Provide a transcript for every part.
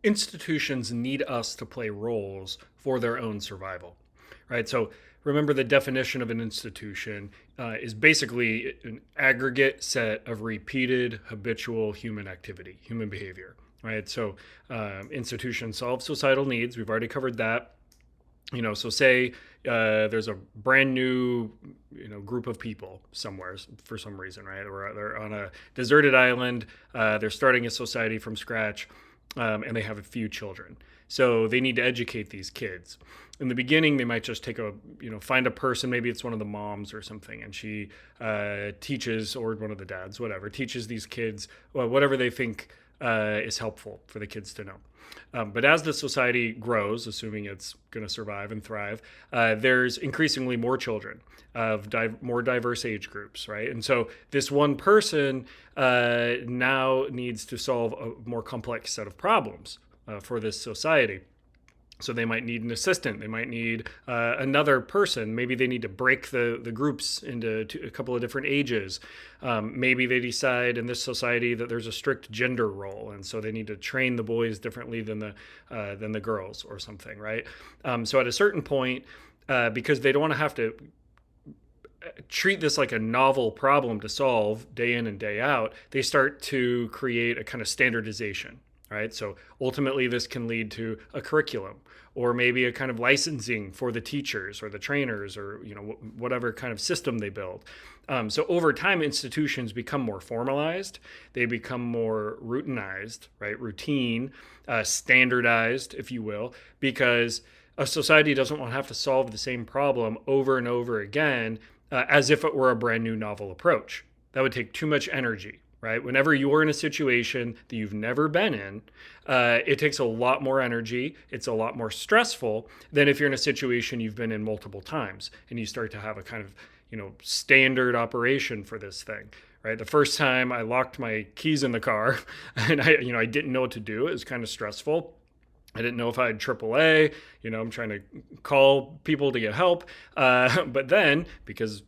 institutions need us to play roles for their own survival, right? So remember, the definition of an institution is basically an aggregate set of repeated habitual human activity, human behavior, right? So institutions solve societal needs. We've already covered that. So say there's a brand new group of people somewhere for some reason, right? Or they're on a deserted island. They're starting a society from scratch, and they have a few children. So they need to educate these kids. In the beginning, they might just find a person, maybe it's one of the moms or something, and she teaches, or one of the dads, whatever, teaches these kids whatever they think is helpful for the kids to know. But as the society grows, assuming it's going to survive and thrive, there's increasingly more children of more diverse age groups, right? And so this one person now needs to solve a more complex set of problems for this society. So they might need an assistant. They might need another person. Maybe they need to break the groups into a couple of different ages. Maybe they decide in this society that there's a strict gender role, and so they need to train the boys differently than the girls or something, right? So at a certain point, because they don't want to have to treat this like a novel problem to solve day in and day out, they start to create a kind of standardization. Right? So ultimately, this can lead to a curriculum, or maybe a kind of licensing for the teachers or the trainers, or whatever kind of system they build. So over time, institutions become more formalized. They become more routinized, right? Routine, standardized, if you will, because a society doesn't want to have to solve the same problem over and over again as if it were a brand new novel approach. That would take too much energy. Right? Whenever you're in a situation that you've never been in, it takes a lot more energy. It's a lot more stressful than if you're in a situation you've been in multiple times and you start to have a kind of, standard operation for this thing. Right? The first time I locked my keys in the car and I didn't know what to do. It was kind of stressful. I didn't know if I had AAA. I'm trying to call people to get help. But then, because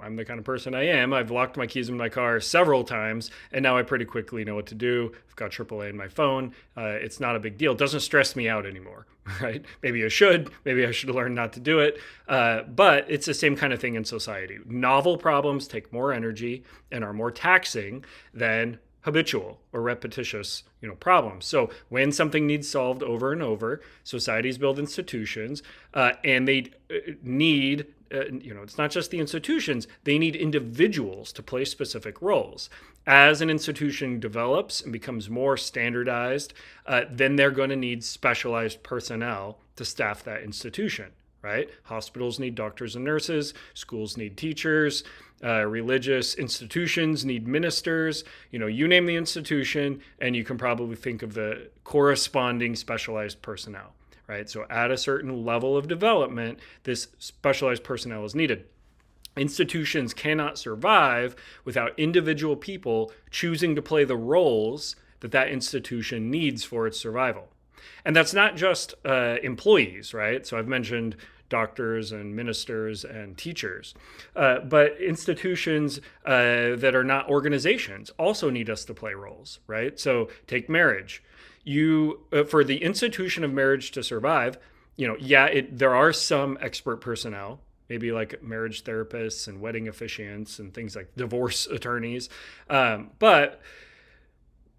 I'm the kind of person I am, I've locked my keys in my car several times, and now I pretty quickly know what to do. I've got AAA in my phone. It's not a big deal. It doesn't stress me out anymore, right? Maybe I should learn not to do it. But it's the same kind of thing in society. Novel problems take more energy and are more taxing than habitual or repetitious problems. So when something needs solved over and over, societies build institutions, and they need it's not just the institutions, they need individuals to play specific roles. As an institution develops and becomes more standardized, then they're going to need specialized personnel to staff that institution, right? Hospitals need doctors and nurses, schools need teachers, religious institutions need ministers. You name the institution, and you can probably think of the corresponding specialized personnel. Right? So at a certain level of development, this specialized personnel is needed. Institutions cannot survive without individual people choosing to play the roles that institution needs for its survival. And that's not just employees, right? So I've mentioned doctors and ministers and teachers, but institutions that are not organizations also need us to play roles, right? So take marriage. For the institution of marriage to survive, there are some expert personnel, maybe like marriage therapists and wedding officiants and things like divorce attorneys. But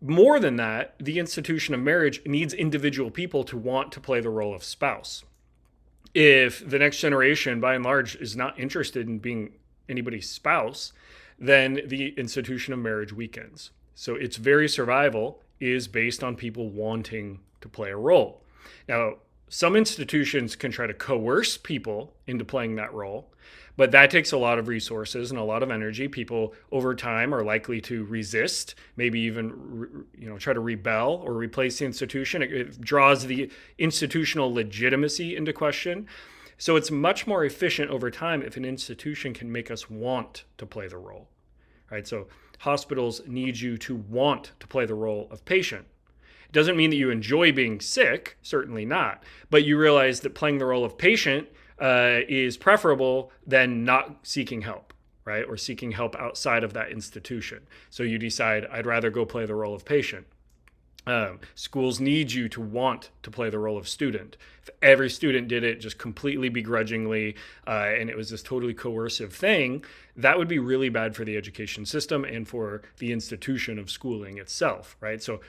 more than that, the institution of marriage needs individual people to want to play the role of spouse. If the next generation, by and large, is not interested in being anybody's spouse, then the institution of marriage weakens. So its very survival is based on people wanting to play a role. Now, some institutions can try to coerce people into playing that role, but that takes a lot of resources and a lot of energy. People over time are likely to resist, maybe even try to rebel or replace the institution. It draws the institutional legitimacy into question. So it's much more efficient over time if an institution can make us want to play the role. Right? So hospitals need you to want to play the role of patient. It doesn't mean that you enjoy being sick, certainly not, but you realize that playing the role of patient is preferable than not seeking help, right? Or seeking help outside of that institution. So you decide, I'd rather go play the role of patient. Schools need you to want to play the role of student. If every student did it just completely begrudgingly, and it was this totally coercive thing, that would be really bad for the education system and for the institution of schooling itself, right? So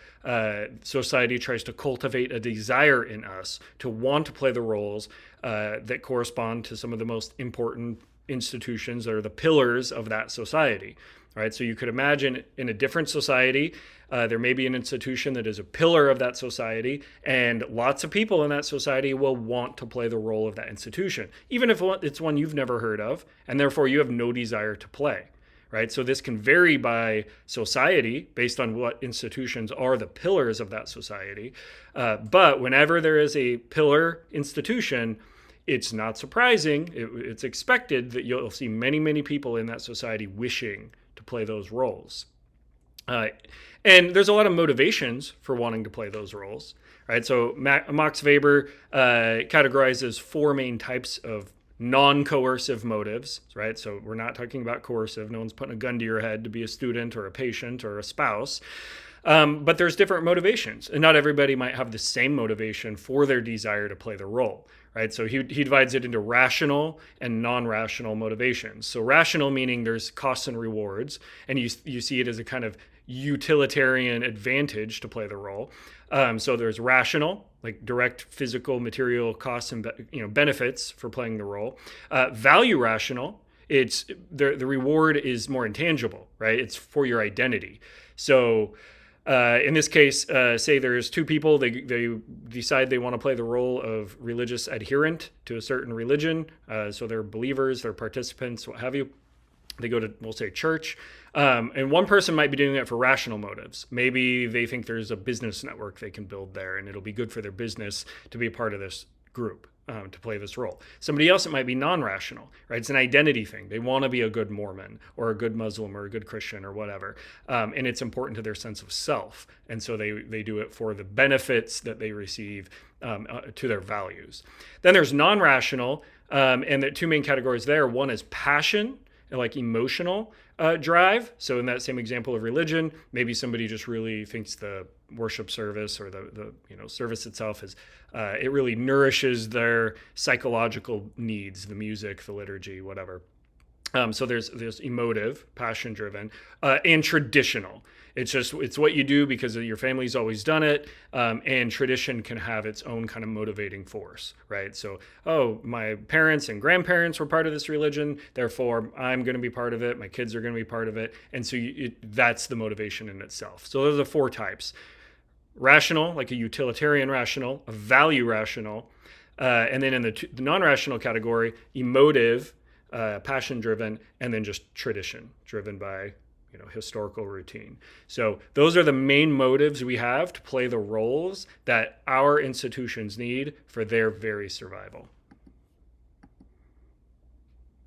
society tries to cultivate a desire in us to want to play the roles that correspond to some of the most important institutions that are the pillars of that society. Right, so you could imagine in a different society, there may be an institution that is a pillar of that society, and lots of people in that society will want to play the role of that institution, even if it's one you've never heard of, and therefore you have no desire to play. Right, so this can vary by society based on what institutions are the pillars of that society. But whenever there is a pillar institution, it's not surprising, it's expected that you'll see many, many people in that society wishing to play those roles. And there's a lot of motivations for wanting to play those roles, right? So Max Weber categorizes four main types of non-coercive motives, right? So we're not talking about coercive. No one's putting a gun to your head to be a student or a patient or a spouse. But there's different motivations, and not everybody might have the same motivation for their desire to play the role, right? So he divides it into rational and non-rational motivations. So rational meaning there's costs and rewards, and you see it as a kind of utilitarian advantage to play the role. So there's rational, like direct physical, material costs and benefits for playing the role. Value rational, it's the reward is more intangible, right? It's for your identity. So in this case, say there's two people, they decide they want to play the role of religious adherent to a certain religion. So they're believers, they're participants, what have you. They go to, we'll say, church. And one person might be doing it for rational motives. Maybe they think there's a business network they can build there, and it'll be good for their business to be a part of this group. To play this role. Somebody else, it might be non-rational, right? It's an identity thing. They want to be a good Mormon or a good Muslim or a good Christian or whatever. And it's important to their sense of self. And so they do it for the benefits that they receive to their values. Then there's non-rational, and the two main categories there. One is passion, like emotional drive. So in that same example of religion, maybe somebody just really thinks the worship service or the service itself is it really nourishes their psychological needs, the music, the liturgy, whatever. So there's emotive, passion driven, and traditional. It's what you do because your family's always done it, and tradition can have its own kind of motivating force, right? So, my parents and grandparents were part of this religion, therefore I'm going to be part of it. My kids are going to be part of it, and so that's the motivation in itself. So those are the four types: rational, like a utilitarian rational, a value rational, and then in the non-rational category, emotive, passion-driven, and then just tradition, driven by historical routine. So those are the main motives we have to play the roles that our institutions need for their very survival.